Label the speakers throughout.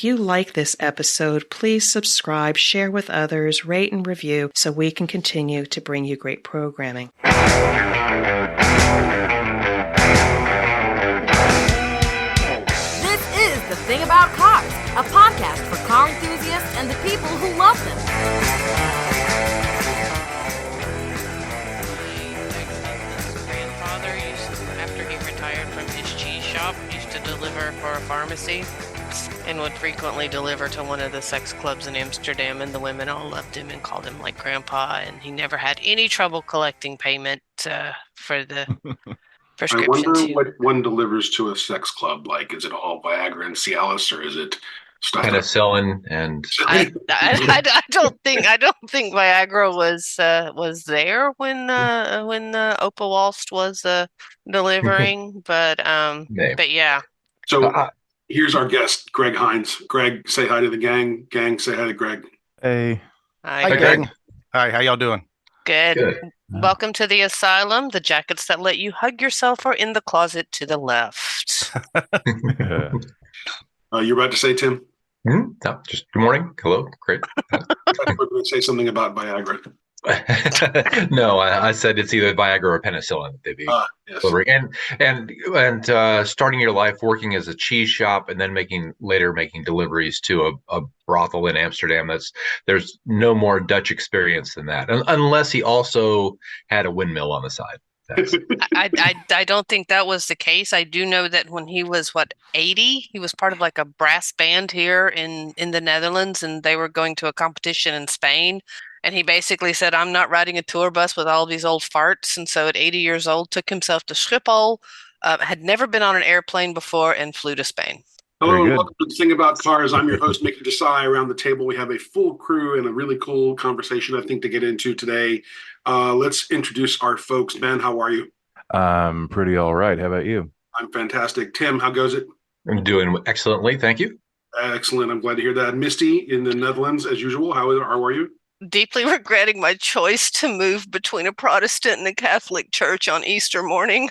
Speaker 1: If you like this episode, please subscribe, share with others, rate and review so we can continue to bring you great programming.
Speaker 2: This is The Thing About Cars, a podcast for car enthusiasts and the people who love them.
Speaker 3: Grandfather after he retired from his cheese shop, used to deliver for a pharmacy and would frequently deliver to one of the sex clubs in Amsterdam, and the women all loved him and called him like Grandpa, and he never had any trouble collecting payment for the prescription.
Speaker 4: I wonder what one delivers to a sex club. Like, is it all Viagra and Cialis, or is it stuff
Speaker 5: penicillin and
Speaker 3: I don't think Viagra was there when Opa Walst was delivering, but yeah.
Speaker 4: So here's our guest, Greg Hinze. Greg, say hi to the gang. Gang, say hi to Greg.
Speaker 6: Hey.
Speaker 3: Hi,
Speaker 6: Greg. Hi, how y'all doing?
Speaker 3: Good. Welcome to the asylum. The jackets that let you hug yourself are in the closet to the left.
Speaker 4: You're about to say, Tim?
Speaker 5: No, just good morning. Hello. Great.
Speaker 4: I thought we're going to say something about Viagra.
Speaker 5: No, I said it's either Viagra or penicillin that they'd be delivering. And starting your life working as a cheese shop and then making deliveries to a brothel in Amsterdam. There's no more Dutch experience than that, unless he also had a windmill on the side.
Speaker 3: I don't think that was the case. I do know that when he was 80, he was part of like a brass band here in the Netherlands, and they were going to a competition in Spain. And he basically said, I'm not riding a tour bus with all these old farts. And so at 80 years old, took himself to Schiphol, had never been on an airplane before, and flew to Spain.
Speaker 4: Hello, and welcome to The Thing About Cars. I'm your host, Mickey Desai. Around the table, we have a full crew and a really cool conversation, I think, to get into today. Let's introduce our folks. Ben, how are you?
Speaker 6: I'm pretty all right. How about you?
Speaker 4: I'm fantastic. Tim, how goes it?
Speaker 5: I'm doing excellently. Thank you.
Speaker 4: Excellent. I'm glad to hear that. Misty in the Netherlands, as usual. How are you?
Speaker 3: Deeply regretting my choice to move between a Protestant and a Catholic church on Easter morning.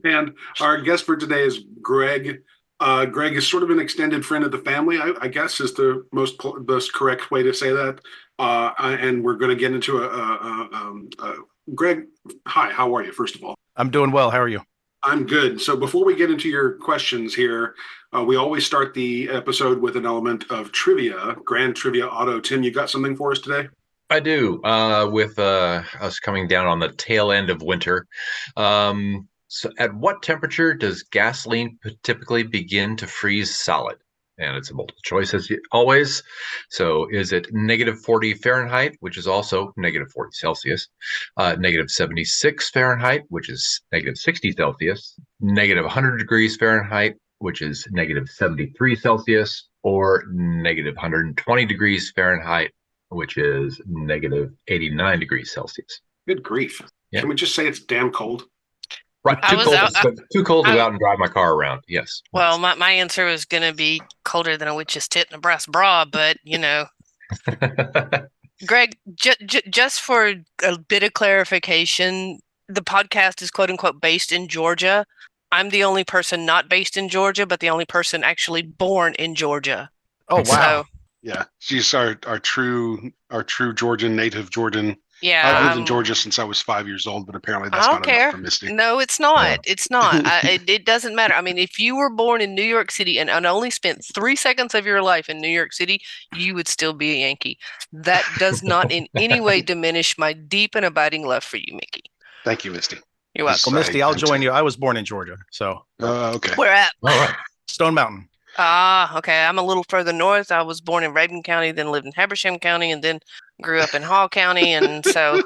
Speaker 4: And our guest for today is Greg. Greg is sort of an extended friend of the family, I guess is the most correct way to say that. And we're going to get into Greg, hi, how are you, first of all?
Speaker 6: I'm doing well. How are you?
Speaker 4: I'm good. So before we get into your questions here, we always start the episode with an element of trivia, grand trivia auto. Tim, you got something for us today?
Speaker 5: I do, with us coming down on the tail end of winter. So at what temperature does gasoline typically begin to freeze solid? And it's a multiple choice as always. So is it -40 Fahrenheit, which is also -40 Celsius, -76 Fahrenheit, which is -60 Celsius, -100 degrees Fahrenheit, which is -73 Celsius, or -120 degrees Fahrenheit, which is -89 degrees Celsius?
Speaker 4: Good grief. Yeah. Can we just say it's damn cold?
Speaker 5: Right, too cold to go out and drive my car around. Yes.
Speaker 3: Well, my answer was going to be colder than a witch's tit in a brass bra, but Greg, just for a bit of clarification, the podcast is quote unquote based in Georgia. I'm the only person not based in Georgia, but the only person actually born in Georgia.
Speaker 6: Oh wow!
Speaker 3: So,
Speaker 4: yeah, she's our true Georgian, native Georgian.
Speaker 3: Yeah,
Speaker 4: I've lived in Georgia since I was 5 years old, but apparently that's not enough for Misty.
Speaker 3: No, it's not. Yeah. It's not. It doesn't matter. I mean, if you were born in New York City and only spent 3 seconds of your life in New York City, you would still be a Yankee. That does not in any way diminish my deep and abiding love for you, Mickey.
Speaker 4: Thank you, Misty.
Speaker 3: You're welcome.
Speaker 6: Well, Misty, I'll join you. I was born in Georgia, so.
Speaker 4: Okay.
Speaker 3: Where at?
Speaker 5: All right.
Speaker 6: Stone Mountain.
Speaker 3: Okay. I'm a little further north. I was born in Rabun County, then lived in Habersham County, and then grew up in Hall County, and so.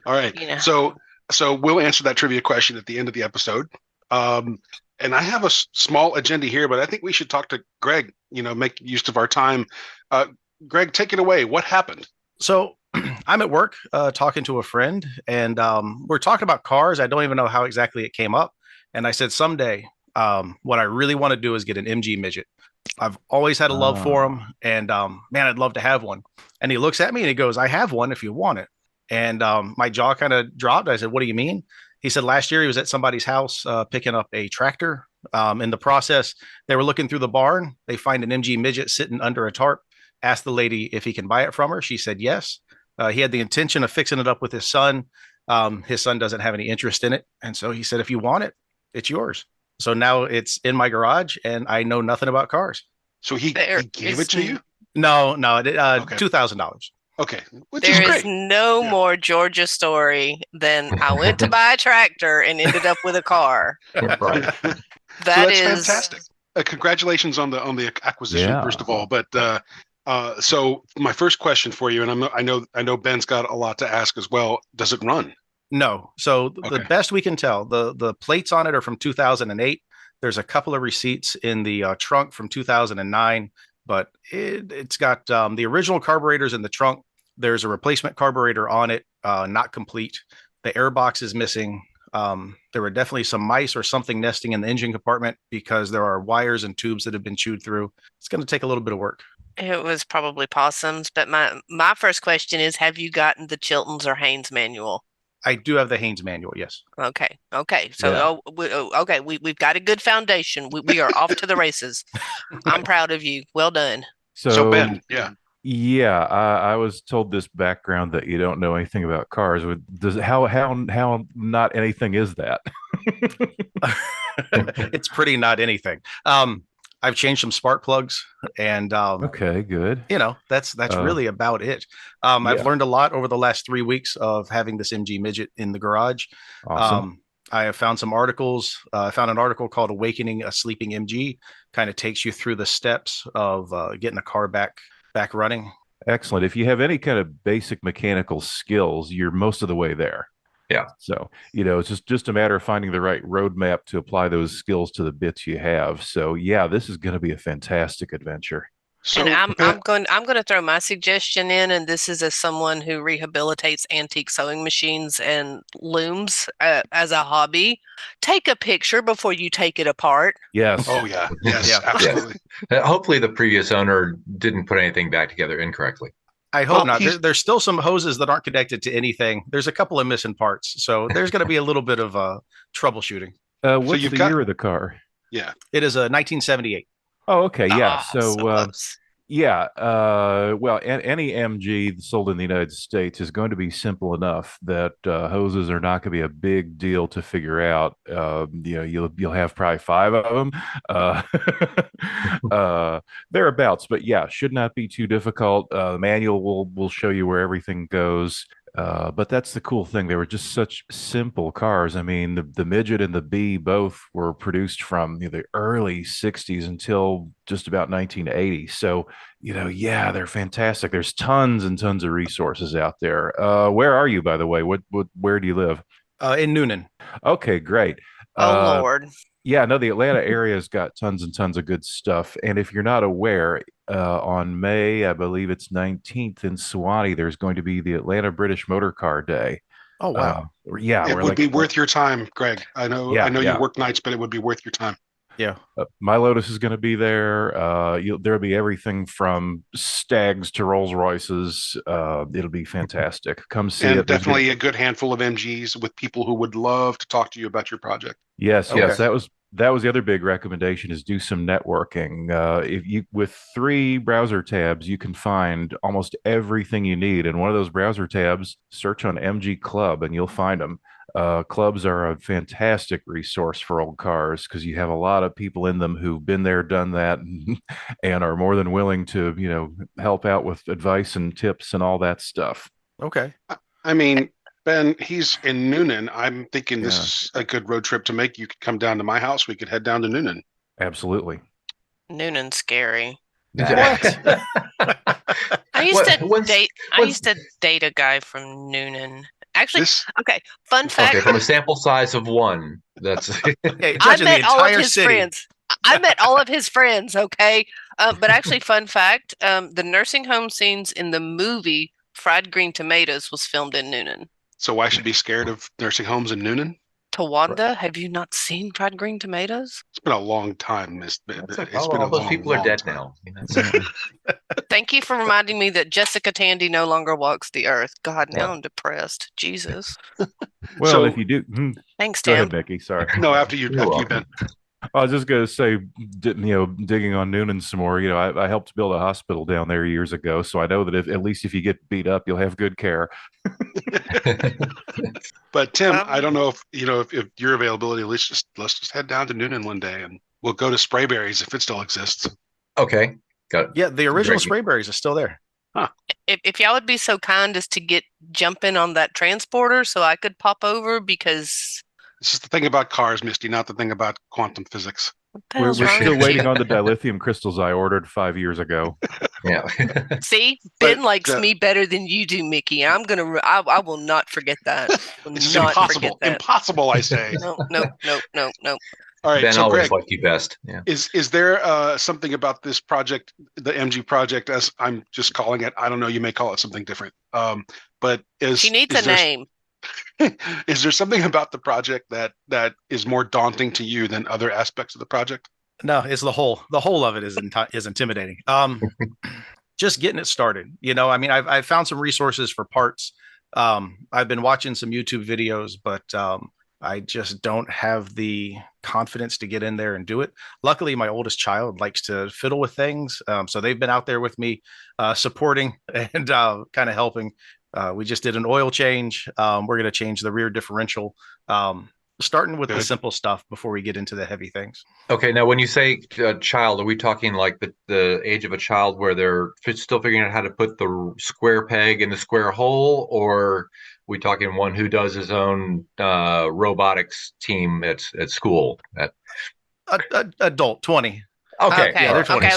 Speaker 4: All right. So we'll answer that trivia question at the end of the episode. And I have a small agenda here, but I think we should talk to Greg, make use of our time. Greg, take it away. What happened?
Speaker 6: So I'm at work talking to a friend, and we're talking about cars. I don't even know how exactly it came up. And I said, someday, what I really want to do is get an MG Midget. I've always had a love for them, and man, I'd love to have one. And he looks at me and he goes, I have one if you want it. And my jaw kind of dropped. I said, what do you mean? He said last year he was at somebody's house picking up a tractor, In the process, they were looking through the barn. They find an MG Midget sitting under a tarp. Asked the lady if he can buy it from her. She said yes. He had the intention of fixing it up with his son. His son doesn't have any interest in it. And so he said, if you want it, it's yours. So now it's in my garage and I know nothing about cars.
Speaker 4: So he gave it to you?
Speaker 6: No, okay. $2,000.
Speaker 4: Okay.
Speaker 3: There is no more Georgia story than I went to buy a tractor and ended up with a car.
Speaker 4: Right. That's fantastic. Congratulations on the acquisition, first of all. But so my first question for you, and I know Ben's got a lot to ask as well. Does it run?
Speaker 6: No. So the best we can tell, the plates on it are from 2008. There's a couple of receipts in the trunk from 2009, but it's got the original carburetors in the trunk. There's a replacement carburetor on it, not complete. The air box is missing. There were definitely some mice or something nesting in the engine compartment because there are wires and tubes that have been chewed through. It's going to take a little bit of work.
Speaker 3: It was probably possums, but my first question is, have you gotten the Chilton's or Haynes manual?
Speaker 6: I do have the Haynes manual, yes.
Speaker 3: Okay. So, we've got a good foundation. We are off to the races. I'm proud of you. Well done.
Speaker 4: So Ben,
Speaker 7: Yeah, I was told this background that you don't know anything about cars. How not anything is that?
Speaker 6: It's pretty not anything. I've changed some spark plugs and
Speaker 7: okay, good.
Speaker 6: That's really about it. I've learned a lot over the last 3 weeks of having this MG Midget in the garage.
Speaker 7: Awesome.
Speaker 6: I have found some articles. I found an article called Awakening a Sleeping MG. Kind of takes you through the steps of getting a car back running.
Speaker 7: Excellent. If you have any kind of basic mechanical skills, you're most of the way there.
Speaker 5: Yeah.
Speaker 7: So, it's just a matter of finding the right roadmap to apply those skills to the bits you have. So, yeah, this is going to be a fantastic adventure.
Speaker 3: So, and I'm going to throw my suggestion in, and this is as someone who rehabilitates antique sewing machines and looms as a hobby. Take a picture before you take it apart.
Speaker 7: Yes.
Speaker 4: Oh yeah. Yes. Absolutely.
Speaker 5: Hopefully, the previous owner didn't put anything back together incorrectly.
Speaker 6: I hope not. There's still some hoses that aren't connected to anything. There's a couple of missing parts, so there's going to be a little bit of troubleshooning.
Speaker 7: What's the year of the car?
Speaker 4: Yeah,
Speaker 6: it is a 1978.
Speaker 7: Oh, okay. Yeah.
Speaker 3: So
Speaker 7: well, any MG sold in the United States is going to be simple enough that hoses are not going to be a big deal to figure out. You'll have probably 5 of them, thereabouts. But yeah, should not be too difficult. The manual will show you where everything goes. But that's the cool thing. They were just such simple cars. I mean, the Midget and the Bee both were produced from the early 60s until just about 1980. So, they're fantastic. There's tons and tons of resources out there. Where are you, by the way? Where do you live?
Speaker 6: In Noonan.
Speaker 7: Okay, great.
Speaker 3: Oh, Lord.
Speaker 7: Yeah, no, the Atlanta area's got tons and tons of good stuff. And if you're not aware, on May, I believe it's 19th in Suwannee, there's going to be the Atlanta British Motor Car Day.
Speaker 6: Oh, wow.
Speaker 4: It would be worth your time, Greg. I know you work nights, but it would be worth your time.
Speaker 6: Yeah.
Speaker 7: My Lotus is going to be there. There'll be everything from Stags to Rolls Royces. It'll be fantastic. Come see it.
Speaker 4: Definitely a good handful of MGs with people who would love to talk to you about your project.
Speaker 7: Yes, okay. Yes. That was the other big recommendation, is do some networking. If you, with 3 browser tabs, you can find almost everything you need. And one of those browser tabs, search on MG Club and you'll find them. Clubs are a fantastic resource for old cars because you have a lot of people in them who've been there, done that, and are more than willing to, help out with advice and tips and all that stuff.
Speaker 6: Okay.
Speaker 4: I mean, Ben, he's in Noonan. I'm thinking this is a good road trip to make. You could come down to my house. We could head down to Noonan.
Speaker 7: Absolutely.
Speaker 3: Noonan's scary.
Speaker 6: What?
Speaker 3: I used to date a guy from Noonan. Actually, fun fact.
Speaker 5: Okay, from a sample size of 1. That's
Speaker 3: I met all of his friends. I met all of his friends, okay? But actually, fun fact, the nursing home scenes in the movie Fried Green Tomatoes was filmed in Noonan.
Speaker 4: So I should be scared of nursing homes in Noonan?
Speaker 3: Tawanda, have you not seen Fried Green Tomatoes?
Speaker 4: It's been a long time.
Speaker 5: All those people are dead now.
Speaker 3: Thank you for reminding me that Jessica Tandy no longer walks the earth. God, now I'm depressed. Jesus.
Speaker 7: Well, if you do...
Speaker 3: Thanks,
Speaker 7: Tim.
Speaker 3: Tim.
Speaker 7: Go ahead, Becky. Sorry.
Speaker 4: No, after you, Ben.
Speaker 7: I was just going to say, digging on Noonan some more. I helped build a hospital down there years ago, so I know that at least if you get beat up, you'll have good care.
Speaker 4: But Tim, I don't know if your availability. Let's just head down to Noonan one day, and we'll go to Sprayberry's if it still exists.
Speaker 5: Okay, got it.
Speaker 6: Yeah, the original Sprayberry's is still there.
Speaker 4: Huh.
Speaker 3: If y'all would be so kind as to get jumping on that transporter so I could pop over, because
Speaker 4: this is the thing about cars, Misty, not the thing about quantum physics.
Speaker 7: We're still waiting on the dilithium crystals I ordered 5 years ago.
Speaker 5: Yeah.
Speaker 3: See, Ben likes me better than you do, Mickey. I will not forget that.
Speaker 4: It's impossible. Impossible, I say.
Speaker 3: No.
Speaker 4: All right,
Speaker 5: Ben
Speaker 4: so
Speaker 5: always
Speaker 4: Greg,
Speaker 5: liked you best. Yeah.
Speaker 4: Is there something about this project, the MG project, as I'm just calling it? I don't know. You may call it something different. But
Speaker 3: she needs a name.
Speaker 4: Is there something about the project that is more daunting to you than other aspects of the project?
Speaker 6: No, it's the whole of it is intimidating. Just getting it started. I've found some resources for parts. I've been watching some YouTube videos, but I just don't have the confidence to get in there and do it. Luckily, my oldest child likes to fiddle with things. So they've been out there with me, supporting and kind of helping. We just did an oil change. We're going to change the rear differential, starting with the simple stuff before we get into the heavy things.
Speaker 5: Okay, now when you say child, are we talking like the age of a child where they're still figuring out how to put the square peg in the square hole, or are we talking one who does his own robotics team at school?
Speaker 6: Adult, 20.
Speaker 5: Okay.
Speaker 3: Okay.
Speaker 6: Yeah, they're 20.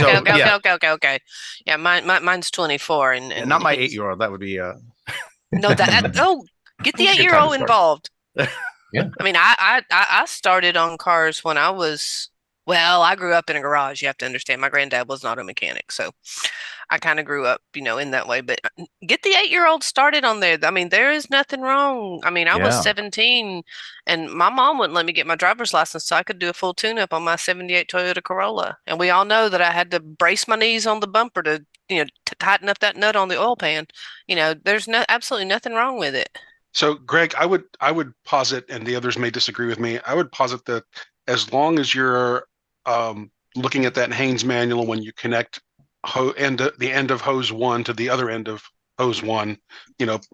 Speaker 3: Okay. Yeah, mine's 24, and
Speaker 6: not my 8-year-old. That would be
Speaker 3: no, get the 8-year-old involved.
Speaker 5: Yeah.
Speaker 3: I mean, I started on cars when I grew up in a garage. You have to understand, my granddad was an auto mechanic, so I kind of grew up, in that way. But get the 8-year-old started on there. I mean, there is nothing wrong. I mean, I was 17, and my mom wouldn't let me get my driver's license so I could do a full tune-up on my 78 Toyota Corolla. And we all know that I had to brace my knees on the bumper to, tighten up that nut on the oil pan. There's absolutely nothing wrong with it.
Speaker 4: So, Greg, I would posit, and the others may disagree with me, I would posit that as long as you're looking at that Haynes manual when you connect the end of hose 1 to the other end of hose 1,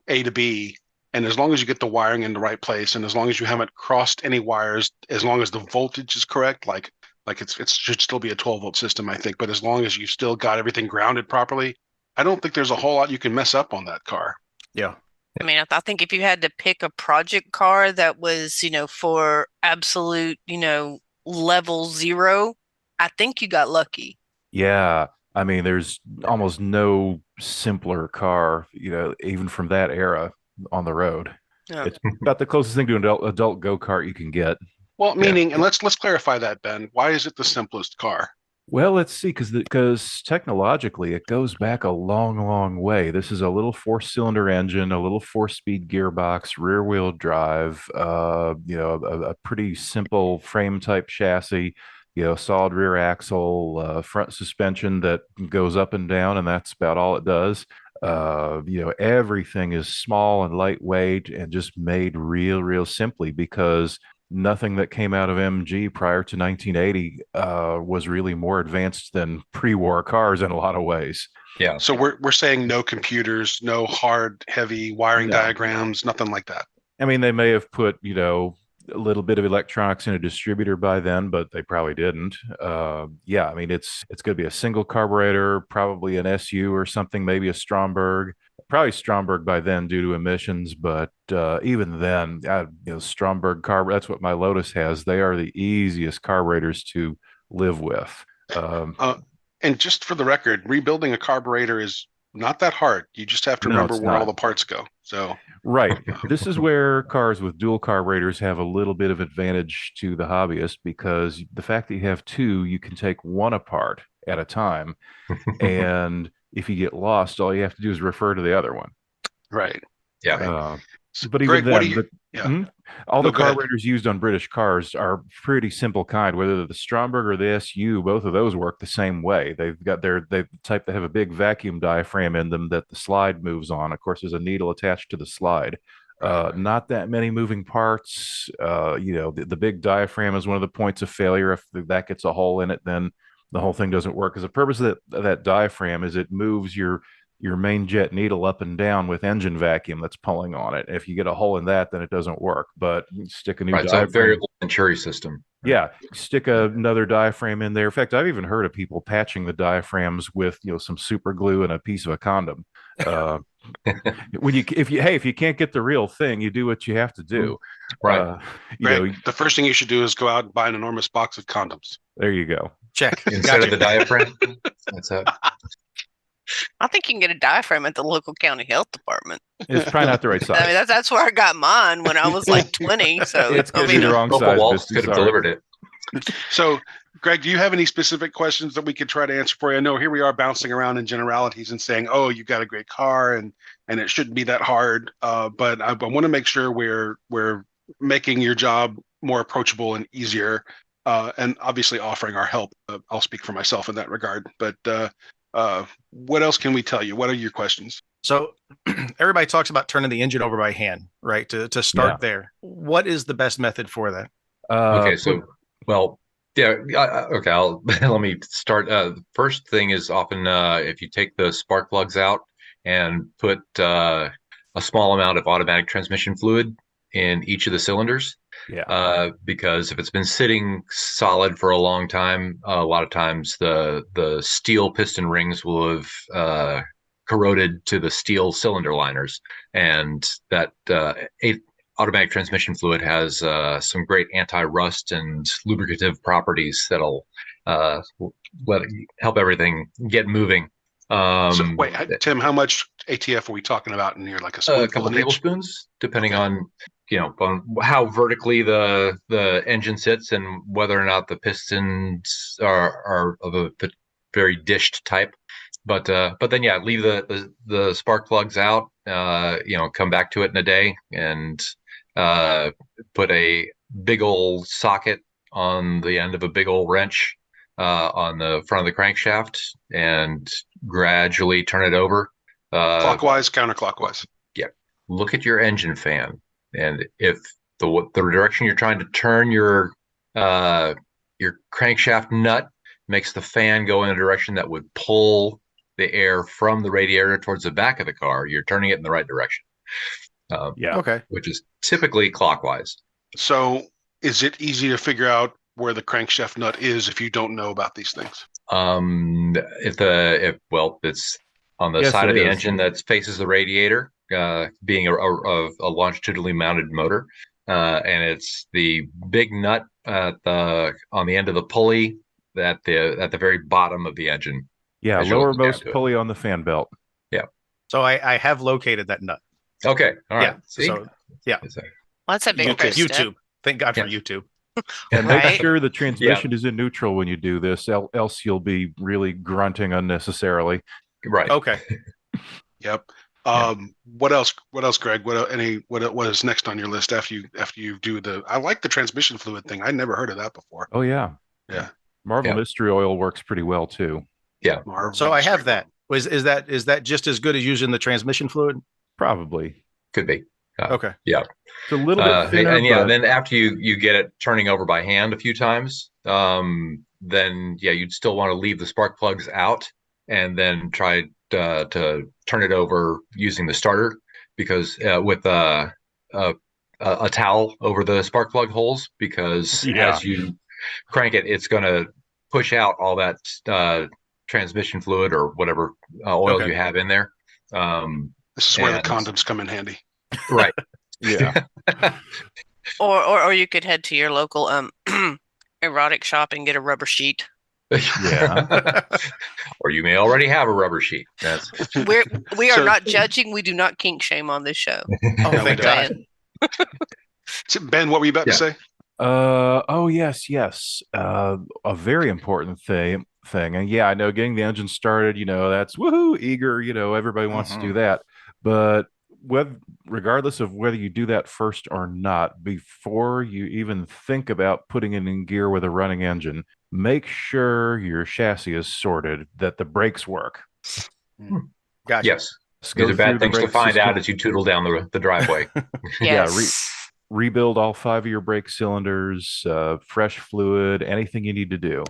Speaker 4: A to B, and as long as you get the wiring in the right place, and as long as you haven't crossed any wires, as long as the voltage is correct, like it should still be a 12-volt system, I think, but as long as you've still got everything grounded properly, I don't think there's a whole lot you can mess up on that car.
Speaker 6: Yeah.
Speaker 3: I mean, I think if you had to pick a project car that was, for absolute, level 0, I think you got lucky.
Speaker 7: Yeah. I mean, there's almost no simpler car, even from that era on the road. Yeah. It's about the closest thing to an adult go-kart you can get.
Speaker 4: Well, meaning, and let's clarify that, Ben. Why is it the simplest car?
Speaker 7: Well, let's see, because technologically it goes back a long, long way. This is a little 4-cylinder engine, a little 4-speed gearbox, rear-wheel drive, a pretty simple frame type chassis, solid rear axle, front suspension that goes up and down, and that's about all it does. Everything is small and lightweight and just made real simply, because nothing that came out of MG prior to 1980 was really more advanced than pre-war cars in a lot of ways.
Speaker 5: Yeah.
Speaker 4: So we're saying no computers, no hard, heavy wiring diagrams, nothing like that.
Speaker 7: I mean, they may have put, a little bit of electronics in a distributor by then, but they probably didn't. Yeah, I mean, it's going to be a single carburetor, probably an SU or something, maybe a Stromberg. Probably Stromberg by then due to emissions, but even then, Stromberg carburetor, that's what my Lotus has. They are the easiest carburetors to live with.
Speaker 4: And just for the record, rebuilding a carburetor is not that hard. You just have to remember where all the parts go. So
Speaker 7: right. This is where cars with dual carburetors have a little bit of advantage to the hobbyist, because the fact that you have two, you can take one apart at a time. And if you get lost, all you have to do is refer to the other one.
Speaker 4: Right.
Speaker 5: Yeah.
Speaker 7: But even then, all the carburetors used on British cars are pretty simple kind, whether they're the Stromberg or the SU, both of those work the same way. They've got they type that have a big vacuum diaphragm in them that the slide moves on. Of course, there's a needle attached to the slide. Not that many moving parts. The big diaphragm is one of the points of failure. If that gets a hole in it, then the whole thing doesn't work. Because the purpose of that diaphragm is it moves your main jet needle up and down with engine vacuum that's pulling on it. If you get a hole in that, then it doesn't work. But you stick a new diaphragm.
Speaker 5: So variable Venturi system.
Speaker 7: Yeah, stick another diaphragm in there. In fact, I've even heard of people patching the diaphragms with some super glue and a piece of a condom. If you can't get the real thing, you do what you have to do.
Speaker 5: Right.
Speaker 4: Greg, the first thing you should do is go out and buy an enormous box of condoms.
Speaker 7: There you go.
Speaker 6: Check.
Speaker 5: Instead of the diaphragm. That's it.
Speaker 3: I think you can get a diaphragm at the local county health department.
Speaker 7: It's probably not the right size.
Speaker 3: I mean, that's where I got mine when I was like 20. So
Speaker 7: it's the wrong size.
Speaker 5: Waltz could have delivered it.
Speaker 4: So, Greg, do you have any specific questions that we could try to answer for you? I know here we are bouncing around in generalities and saying, "Oh, you got a great car, and it shouldn't be that hard." But I want to make sure we're making your job more approachable and easier, and obviously offering our help. I'll speak for myself in that regard. But what else can we tell you? What are your questions?
Speaker 6: So everybody talks about turning the engine over by hand, right? To start there. What is the best method for that?
Speaker 5: Okay, so okay. Let me start. First thing is often if you take the spark plugs out and put a small amount of automatic transmission fluid in each of the cylinders.
Speaker 7: Yeah.
Speaker 5: Because if it's been sitting solid for a long time, a lot of times the steel piston rings will have corroded to the steel cylinder liners, and that automatic transmission fluid has some great anti-rust and lubricative properties that'll help everything get moving.
Speaker 4: So wait, Tim, how much ATF are we talking about in here? Like a
Speaker 5: couple tablespoons, depending on how vertically the engine sits and whether or not the pistons are of a very dished type. But then leave the spark plugs out. Come back to it in a day and put a big old socket on the end of a big old wrench on the front of the crankshaft and gradually turn it over.
Speaker 4: Clockwise, counterclockwise.
Speaker 5: Yeah. Look at your engine fan. And if the direction you're trying to turn your crankshaft nut makes the fan go in a direction that would pull the air from the radiator towards the back of the car, you're turning it in the right direction.
Speaker 6: Okay.
Speaker 5: Which is typically clockwise.
Speaker 4: So is it easy to figure out where the crankshaft nut is if you don't know about these things?
Speaker 5: It's on the side of the engine that faces the radiator, being a longitudinally mounted motor, and it's the big nut on the end of the pulley at the very bottom of the engine.
Speaker 7: Yeah, lowermost pulley on the fan belt.
Speaker 5: Yeah.
Speaker 6: So I have located that nut.
Speaker 5: Okay. All right.
Speaker 6: Yeah. So yeah.
Speaker 3: Well, that's a big
Speaker 6: YouTube. Step. Thank God for YouTube.
Speaker 7: And make sure the transmission is in neutral when you do this, else you'll be really grunting unnecessarily.
Speaker 5: Right.
Speaker 6: Okay.
Speaker 4: Yep. What else, Greg? What is next on your list after you do I like the transmission fluid thing. I never heard of that before.
Speaker 7: Oh yeah.
Speaker 4: Yeah.
Speaker 7: Marvel Mystery Oil works pretty well too.
Speaker 5: Yeah.
Speaker 6: So I have that. Is that just as good as using the transmission fluid?
Speaker 7: Probably.
Speaker 5: Could be.
Speaker 6: Okay.
Speaker 5: Yeah.
Speaker 7: It's a little bit thinner,
Speaker 5: and then after you get it turning over by hand a few times, then you'd still want to leave the spark plugs out and then try to turn it over using the starter, because with a towel over the spark plug holes, because as you crank it, it's going to push out all that transmission fluid or whatever oil you have in there.
Speaker 4: This is where the condoms come in handy.
Speaker 5: Right.
Speaker 7: Yeah.
Speaker 3: or you could head to your local erotic shop and get a rubber sheet.
Speaker 7: Yeah.
Speaker 5: Or you may already have a rubber sheet.
Speaker 3: We are not judging. We do not kink shame on this show.
Speaker 6: Oh, thank God.
Speaker 4: Ben, what were you about to say?
Speaker 7: Yes. A very important thing. And I know getting the engine started, that's woohoo, eager, everybody wants to do that. But regardless of whether you do that first or not, before you even think about putting it in gear with a running engine, make sure your chassis is sorted, that the brakes work.
Speaker 6: Gotcha.
Speaker 5: Yes. These
Speaker 7: Go
Speaker 5: are bad
Speaker 7: through the
Speaker 5: things to
Speaker 7: brake
Speaker 5: find out
Speaker 7: system.
Speaker 5: as you tootle down the driveway.
Speaker 7: Yeah,
Speaker 3: Yes.
Speaker 7: rebuild all 5 of your brake cylinders, fresh fluid, anything you need to do.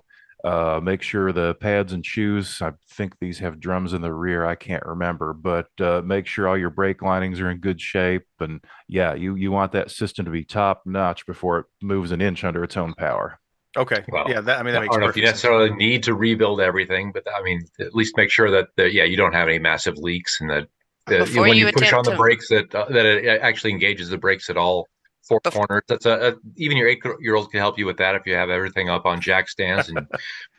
Speaker 7: Make sure the pads and shoes, I think these have drums in the rear. I can't remember, but make sure all your brake linings are in good shape. And yeah, you want that system to be top notch before it moves an inch under its own power.
Speaker 6: Okay.
Speaker 5: Well,
Speaker 6: Yeah, that
Speaker 5: I
Speaker 6: makes
Speaker 5: don't know if you
Speaker 6: perfect sense.
Speaker 5: necessarily need to rebuild everything, but I mean, at least make sure that you don't have any massive leaks, and that
Speaker 3: Before
Speaker 5: when
Speaker 3: you
Speaker 5: you push on
Speaker 3: attempt
Speaker 5: the
Speaker 3: to
Speaker 5: brakes, that it actually engages the brakes at all four
Speaker 3: bef-
Speaker 5: corners. That's even your 8-year-old can help you with that if you have everything up on jack stands and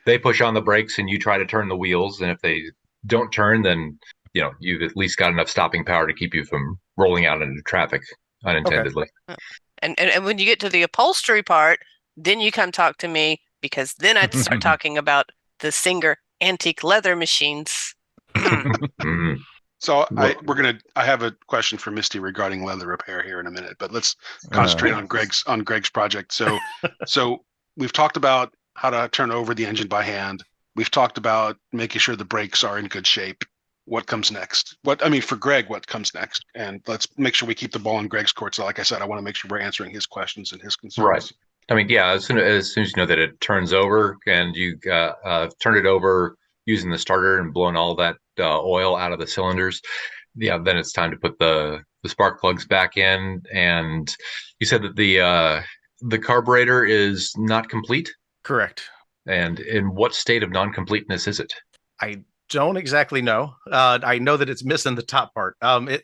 Speaker 5: they push on the brakes and you try to turn the wheels, and if they don't turn, then you've at least got enough stopping power to keep you from rolling out into traffic unintendedly.
Speaker 3: and when you get to the upholstery part, then you come talk to me, because then I'd start talking about the Singer antique leather machines.
Speaker 5: Mhm.
Speaker 4: So I have a question for Misty regarding leather repair here in a minute, but let's concentrate on Greg's project. So we've talked about how to turn over the engine by hand. We've talked about making sure the brakes are in good shape. What comes next? For Greg, what comes next? And let's make sure we keep the ball in Greg's court. So like I said, I want to make sure we're answering his questions and his concerns.
Speaker 5: Right. I mean, yeah, as soon as you know that it turns over and you turn it over using the starter and blowing all that oil out of the cylinders, yeah, then it's time to put the spark plugs back in. And you said that the carburetor is not complete?
Speaker 6: Correct.
Speaker 5: And in what state of non-completeness is it?
Speaker 6: I don't exactly know. I know that it's missing the top part.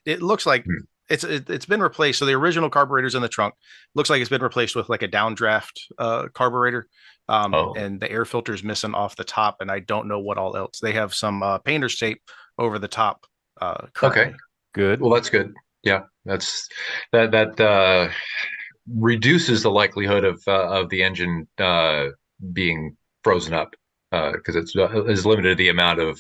Speaker 6: It looks like it's been replaced. So the original carburetor's in the trunk. Looks like it's been replaced with like a downdraft carburetor. And the air filter's missing off the top, and I don't know what all else. They have some painter's tape over the top. Currently.
Speaker 5: Okay,
Speaker 7: Good.
Speaker 5: well, that's good. Yeah, that reduces the likelihood of the engine being frozen up because it's limited the amount of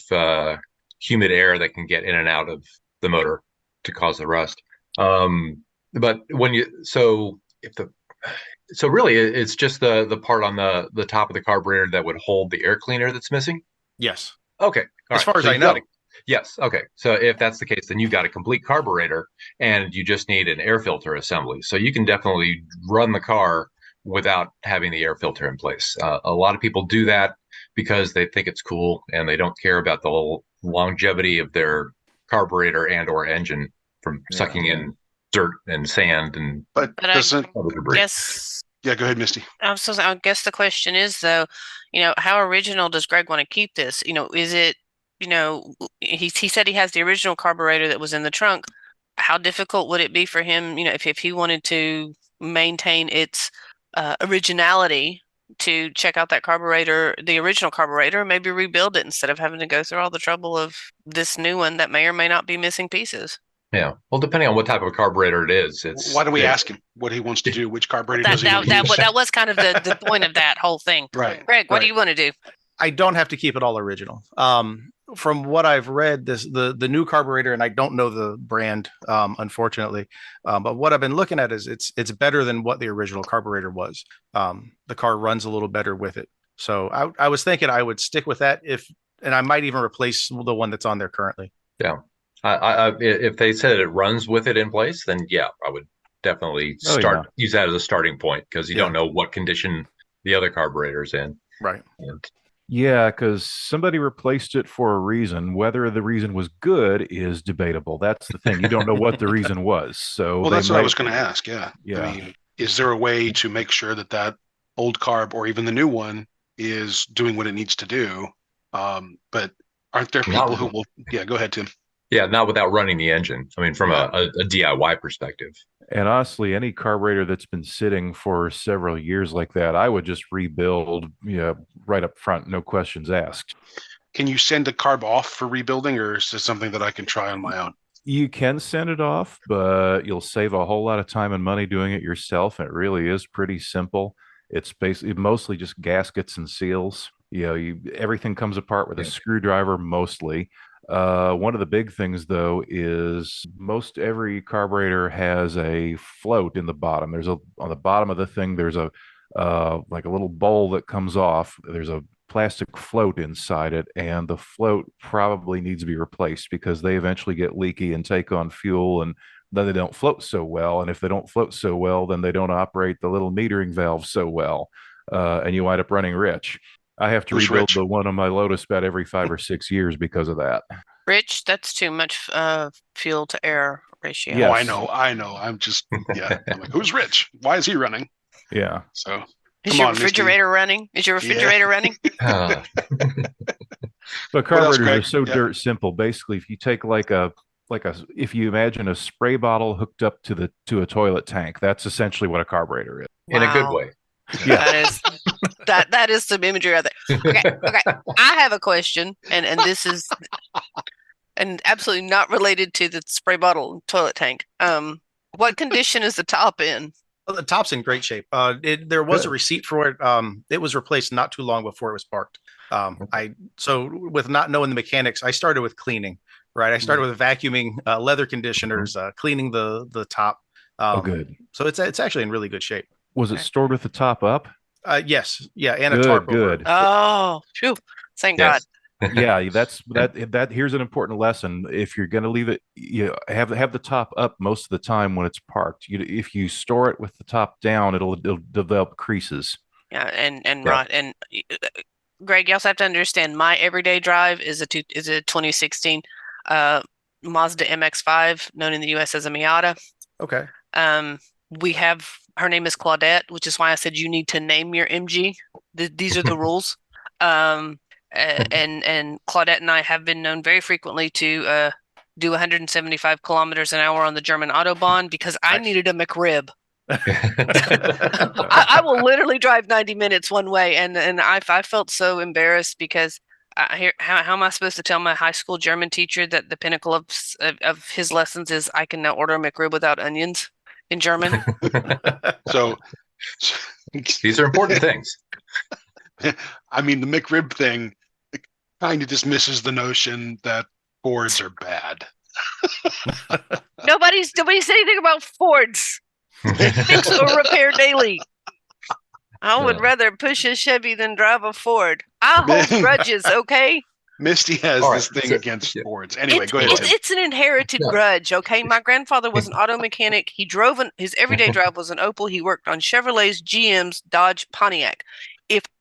Speaker 5: humid air that can get in and out of the motor to cause the rust. But really it's just the part on the top of the carburetor that would hold the air cleaner that's missing.
Speaker 6: Yes.
Speaker 5: Okay.
Speaker 6: As far as I know.
Speaker 5: Yes. Okay. So if that's the case, then you've got a complete carburetor and you just need an air filter assembly. So you can definitely run the car without having the air filter in place. A lot of people do that because they think it's cool and they don't care about the longevity of their carburetor and or engine from sucking in dirt and sand and
Speaker 4: but doesn't
Speaker 5: debris.
Speaker 3: Yes.
Speaker 4: Yeah, go ahead, Misty.
Speaker 3: I guess the question is, though, how original does Greg want to keep this? Is it, he said he has the original carburetor that was in the trunk. How difficult would it be for him, if he wanted to maintain its originality, to check out that carburetor, the original carburetor, maybe rebuild it instead of having to go through all the trouble of this new one that may or may not be missing pieces?
Speaker 5: Yeah. Well, depending on what type of carburetor it is.
Speaker 4: Why don't we ask him what he wants to do? Which carburetor does he want to use?
Speaker 3: That was kind of the point of that whole thing.
Speaker 4: Right.
Speaker 3: Greg, what do you want to do?
Speaker 6: I don't have to keep it all original. From what I've read, the new carburetor, and I don't know the brand, unfortunately, but what I've been looking at is it's better than what the original carburetor was. The car runs a little better with it. So I was thinking I would stick with that and I might even replace the one that's on there currently.
Speaker 5: Yeah. If they said it runs with it in place, then yeah, I would definitely use that as a starting point because you don't know what condition the other carburetor's in.
Speaker 6: Right.
Speaker 7: Yeah, because somebody replaced it for a reason. Whether the reason was good is debatable. That's the thing. You don't know what the reason was. So
Speaker 4: that's what I was going to ask. Yeah.
Speaker 7: Yeah.
Speaker 4: I mean, is there a way to make sure that old carb or even the new one is doing what it needs to do? But aren't there people who will? Yeah, go ahead, Tim.
Speaker 5: Yeah, not without running the engine. I mean, from a DIY perspective.
Speaker 7: And honestly, any carburetor that's been sitting for several years like that, I would just rebuild, right up front, no questions asked.
Speaker 4: Can you send a carb off for rebuilding, or is this something that I can try on my own?
Speaker 7: You can send it off, but you'll save a whole lot of time and money doing it yourself. It really is pretty simple. It's basically mostly just gaskets and seals. Everything comes apart with a screwdriver mostly. One of the big things, though, is most every carburetor has a float in the bottom. On the bottom of the thing, there's a like a little bowl that comes off. There's a plastic float inside it, and the float probably needs to be replaced because they eventually get leaky and take on fuel, and then they don't float so well. And if they don't float so well, then they don't operate the little metering valve so well, and you wind up running rich. I have to rebuild the one on my Lotus about every 5 or 6 years because of that.
Speaker 3: Rich, that's too much fuel to air ratio.
Speaker 4: Yes. Oh, I know. I'm just, yeah. I'm like, who's Rich? Why is he running?
Speaker 7: Yeah.
Speaker 4: So,
Speaker 3: is your refrigerator running? Is your refrigerator running?
Speaker 7: But carburetors are so dirt simple. Basically, if you take if you imagine a spray bottle hooked up to a toilet tank, that's essentially what a carburetor is.
Speaker 3: Wow.
Speaker 5: In a good way.
Speaker 3: Yeah. That is some imagery out there. Okay. I have a question, and this is absolutely not related to the spray bottle toilet tank. What condition is the top in?
Speaker 6: Well, the top's in great shape. There was a receipt for it. It was replaced not too long before it was parked. So with not knowing the mechanics, I started with cleaning. Right, I started with vacuuming, leather conditioners, cleaning the top.
Speaker 7: Good.
Speaker 6: So it's actually in really good shape.
Speaker 7: Was it stored with the top up?
Speaker 6: Yes, yeah, and a tarp over it.
Speaker 3: Oh, phew. Thank God.
Speaker 7: Yeah, that. Here's an important lesson. If you're going to leave it, you have the top up most of the time when it's parked. If you store it with the top down, it'll develop creases.
Speaker 3: Yeah, and rot. And Greg, you also have to understand my everyday drive is a 2016 Mazda MX-5, known in the U.S. as a Miata.
Speaker 6: Okay.
Speaker 3: We have, her name is Claudette, which is why I said you need to name your MG. These are the rules. And Claudette and I have been known very frequently to do 175 kilometers an hour on the German Autobahn because I needed a McRib. I will literally drive 90 minutes one way, and I felt so embarrassed because how am I supposed to tell my high school German teacher that the pinnacle of his lessons is I can now order a McRib without onions in German?
Speaker 4: So
Speaker 5: these are important things.
Speaker 4: I mean, the McRib thing kind of dismisses the notion that Fords are bad.
Speaker 3: Nobody said anything about Fords. They fix or repair daily. I would rather push a Chevy than drive a Ford. I hold grudges, okay?
Speaker 4: Misty has this thing against Fords. Anyway, go ahead.
Speaker 3: It's an inherited grudge, okay? My grandfather was an auto mechanic. He drove his everyday drive was an Opel. He worked on Chevrolets, GMs, Dodge, Pontiac.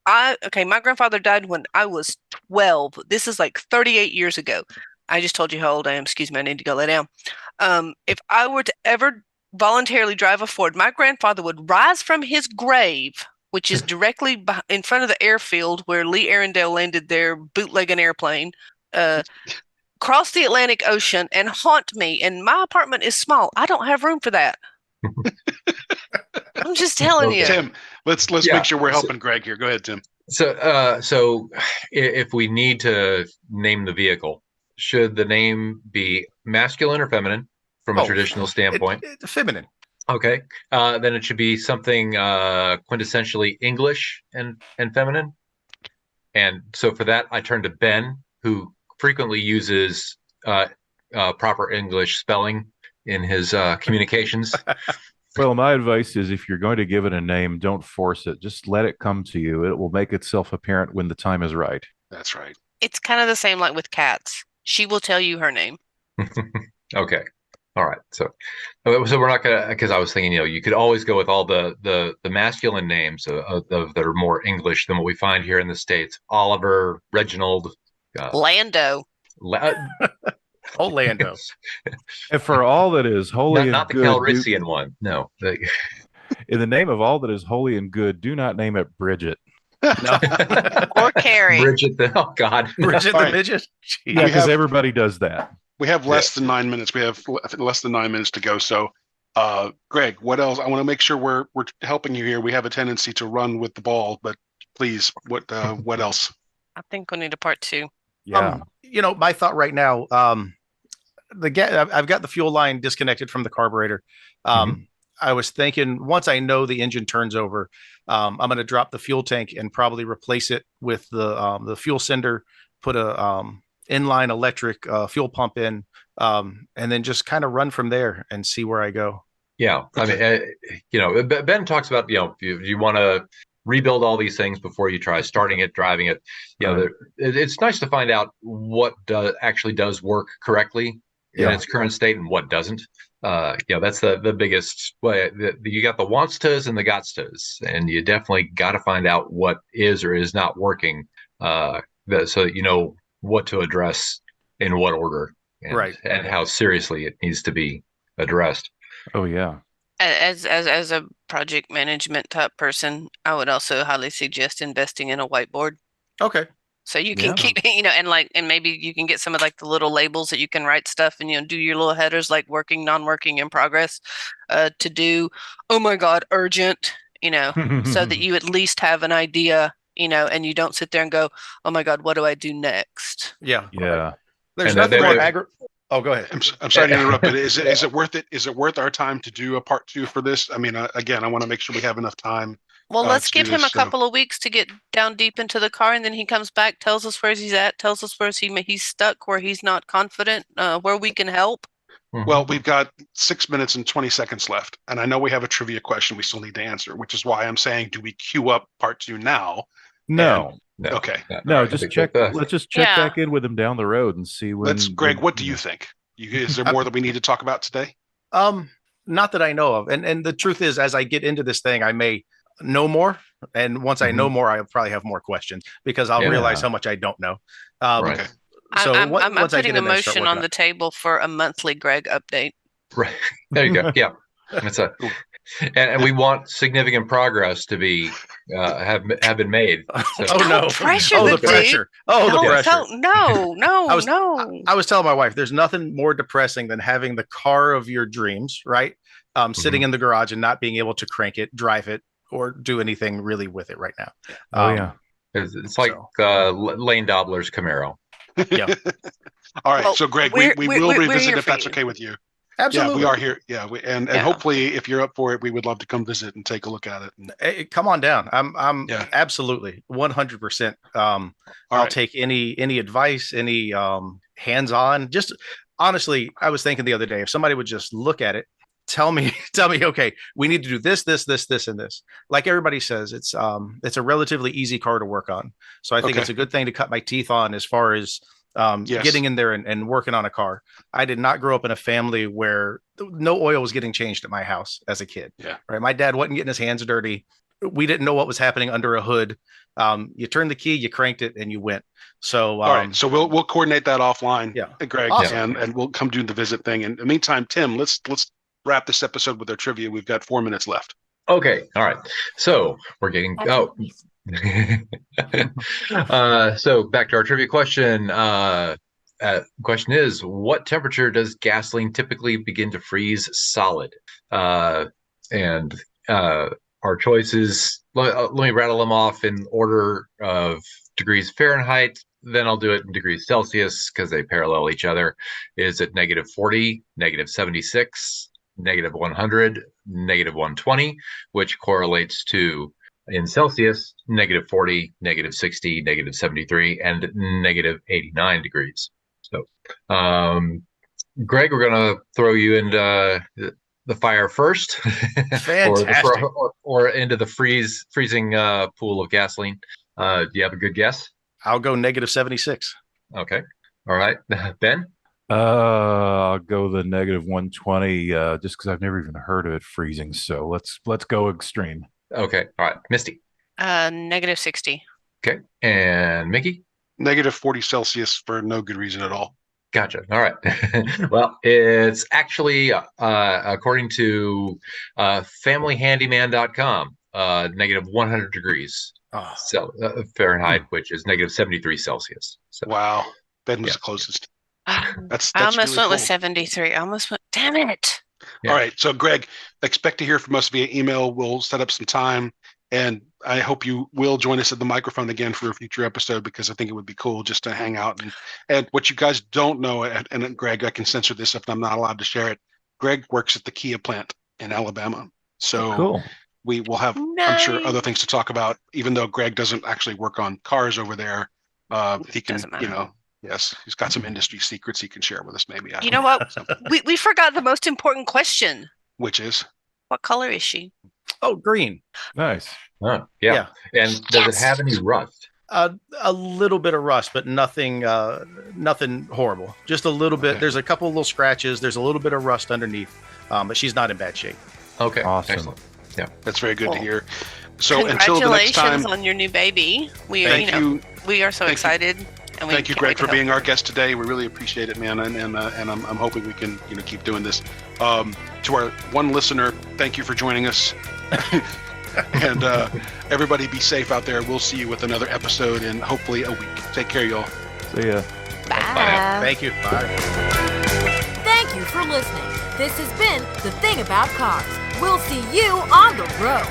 Speaker 3: My grandfather died when I was 12. This is like 38 years ago. I just told you how old I am. Excuse me, I need to go lay down. If I were to ever voluntarily drive a Ford, my grandfather would rise from his grave, which is directly in front of the airfield where Lee Arundel landed their bootlegging airplane, cross the Atlantic Ocean and haunt me. And my apartment is small. I don't have room for that. I'm just telling you.
Speaker 4: Tim, let's make sure we're helping Greg here. Go ahead, Tim.
Speaker 5: So if we need to name the vehicle, should the name be masculine or feminine from a traditional standpoint?
Speaker 6: Feminine.
Speaker 5: Okay. Then it should be something quintessentially English and feminine. And so for that, I turn to Ben, who frequently uses proper English spelling in his communications.
Speaker 7: Well, my advice is if you're going to give it a name, don't force it. Just let it come to you. It will make itself apparent when the time is right.
Speaker 4: That's right.
Speaker 3: It's kind of the same like with cats. She will tell you her name.
Speaker 5: Okay. All right. So we're not gonna, because I was thinking, you could always go with all the masculine names that are more English than what we find here in the States. Oliver, Reginald,
Speaker 3: Lando.
Speaker 6: Orlando.
Speaker 7: And for all that is holy and
Speaker 5: not the
Speaker 7: good,
Speaker 5: Calrissian one. No.
Speaker 7: In the name of all that is holy and good, do not name it Bridget.
Speaker 6: No.
Speaker 3: Or Carrie.
Speaker 5: Bridget the
Speaker 6: Midget.
Speaker 7: Yeah, because everybody does that.
Speaker 4: We have less than 9 minutes. We have less than 9 minutes to go. So, Greg, what else? I want to make sure we're helping you here. We have a tendency to run with the ball, but please, what else?
Speaker 3: I think we need a part 2.
Speaker 7: Yeah.
Speaker 6: My thought right now, I've got the fuel line disconnected from the carburetor. I was thinking once I know the engine turns over, I'm going to drop the fuel tank and probably replace it with the fuel sender, put a inline electric fuel pump in, and then just kind of run from there and see where I go.
Speaker 5: Yeah. I mean, Ben talks about, you want to rebuild all these things before you try starting it, driving it. It's nice to find out what actually does work correctly in its current state and what doesn't. That's the biggest way. You got the wants tos and the gots tos, and you definitely got to find out what is or is not working, so that you know what to address in what order, and how seriously it needs to be addressed.
Speaker 7: Oh yeah.
Speaker 3: As a project management type person, I would also highly suggest investing in a whiteboard.
Speaker 6: Okay.
Speaker 3: So you can keep, and maybe you can get some of like the little labels that you can write stuff and, do your little headers like working, non-working, in progress, to do, oh my God, urgent, so that you at least have an idea, and you don't sit there and go, oh my God, what do I do next?
Speaker 6: Yeah.
Speaker 7: Yeah.
Speaker 6: There's nothing more Oh, go ahead.
Speaker 4: I'm sorry to interrupt, but is it worth it? Is it worth our time to do a part 2 for this? I mean, again, I want to make sure we have enough time.
Speaker 3: Well, let's give him a couple of weeks to get down deep into the car, and then he comes back, tells us where he's at, tells us where he's stuck, where he's not confident, where we can help.
Speaker 4: Well, we've got 6 minutes and 20 seconds left, and I know we have a trivia question we still need to answer, which is why I'm saying, do we queue up part 2 now?
Speaker 7: No.
Speaker 4: Okay.
Speaker 7: No, just check. Let's just check back in with him down the road and see when.
Speaker 4: Greg, what do you think? Is there more that we need to talk about today?
Speaker 6: Not that I know of. And the truth is, as I get into this thing, I may know more. And once I know more, I'll probably have more questions because I'll realize how much I don't know.
Speaker 4: Okay.
Speaker 6: So
Speaker 3: I'm putting a motion on the table for a monthly Greg update.
Speaker 5: Right. There you go. Yeah. That's and we want significant progress to be have been made. So.
Speaker 6: Oh no!
Speaker 3: Pressure
Speaker 6: the pressure! Oh, the pressure!
Speaker 3: No!
Speaker 6: I was telling my wife, there's nothing more depressing than having the car of your dreams, right? Sitting in the garage and not being able to crank it, drive it, or do anything really with it right now.
Speaker 5: Yeah, it's like Lane Dobler's Camaro.
Speaker 6: Yeah.
Speaker 4: All right. So, Greg, we will revisit if that's okay with you.
Speaker 6: Absolutely.
Speaker 4: Yeah, we are here. Yeah, and hopefully, if you're up for it, we would love to come visit and take a look at it.
Speaker 6: Hey, come on down. I'm absolutely 100%. I'll take any advice, any hands-on. Just honestly, I was thinking the other day, if somebody would just look at it, tell me, okay, we need to do this, and this. Like everybody says, it's a relatively easy car to work on. So I think it's a good thing to cut my teeth on as far as getting in there and working on a car. I did not grow up in a family where no oil was getting changed at my house as a kid.
Speaker 4: Yeah.
Speaker 6: Right. My dad wasn't getting his hands dirty. We didn't know what was happening under a hood. You turned the key, you cranked it, and you went. So,
Speaker 4: all right. So we'll coordinate that offline.
Speaker 6: Yeah.
Speaker 4: Greg,
Speaker 6: awesome.
Speaker 4: and we'll come do the visit thing. And in the meantime, Tim, let's wrap this episode with our trivia. We've got 4 minutes left.
Speaker 5: Okay. All right. So we're getting so back to our trivia question. Question is, what temperature does gasoline typically begin to freeze solid? And our choices, let me rattle them off in order of degrees Fahrenheit. Then I'll do it in degrees Celsius because they parallel each other. Is it -40, -76, -100, -120, which correlates to, in Celsius, -40, -60, -73, and -89 degrees. So, Greg, we're going to throw you into the fire first.
Speaker 6: Fantastic.
Speaker 5: or into the freezing pool of gasoline. Do you have a good guess?
Speaker 6: I'll go -76.
Speaker 5: Okay. All right. Ben?
Speaker 7: I'll go the -120 just because I've never even heard of it freezing. So let's go extreme.
Speaker 5: Okay. All right. Misty?
Speaker 3: -60.
Speaker 5: Okay. And Mickey?
Speaker 4: -40 Celsius for no good reason at all.
Speaker 5: Gotcha. All right. Well, it's actually, according to familyhandyman.com, -100 degrees Fahrenheit, which is -73 Celsius. So,
Speaker 4: wow. Ben was the closest. That's
Speaker 3: I almost
Speaker 4: really
Speaker 3: went
Speaker 4: cool.
Speaker 3: with 73. I almost went, damn it.
Speaker 4: Yeah. All right. So, Greg, expect to hear from us via email. We'll set up some time. And I hope you will join us at the microphone again for a future episode, because I think it would be cool just to hang out. And what you guys don't know, and Greg, I can censor this if I'm not allowed to share it. Greg works at the Kia plant in Alabama. So
Speaker 7: cool.
Speaker 4: We will have, I'm sure, other things to talk about, even though Greg doesn't actually work on cars over there. He can, yes, he's got some industry secrets he can share with us maybe.
Speaker 3: You know what? We forgot the most important question.
Speaker 4: Which is?
Speaker 3: What color is she?
Speaker 6: Oh, green.
Speaker 7: Nice.
Speaker 5: Huh. Yeah. And does it have any rust?
Speaker 6: A little bit of rust, but nothing horrible. Just a little bit. There's a couple of little scratches. There's a little bit of rust underneath, but she's not in bad shape.
Speaker 5: Okay.
Speaker 7: Awesome.
Speaker 5: Excellent. Yeah.
Speaker 4: That's very good to hear. So until the next
Speaker 3: Congratulations
Speaker 4: time,
Speaker 3: on your new baby. We are so excited. And we
Speaker 4: thank you,
Speaker 3: can't
Speaker 4: Greg,
Speaker 3: wait to
Speaker 4: for
Speaker 3: help.
Speaker 4: being our guest today. We really appreciate it, man, and I'm hoping we can keep doing this. To our one listener, thank you for joining us. And everybody be safe out there. We'll see you with another episode in hopefully a week. Take care, y'all.
Speaker 7: See ya.
Speaker 3: Bye.
Speaker 6: Thank you. Bye.
Speaker 2: Thank you for listening. This has been The Thing About Cars. We'll see you on the road.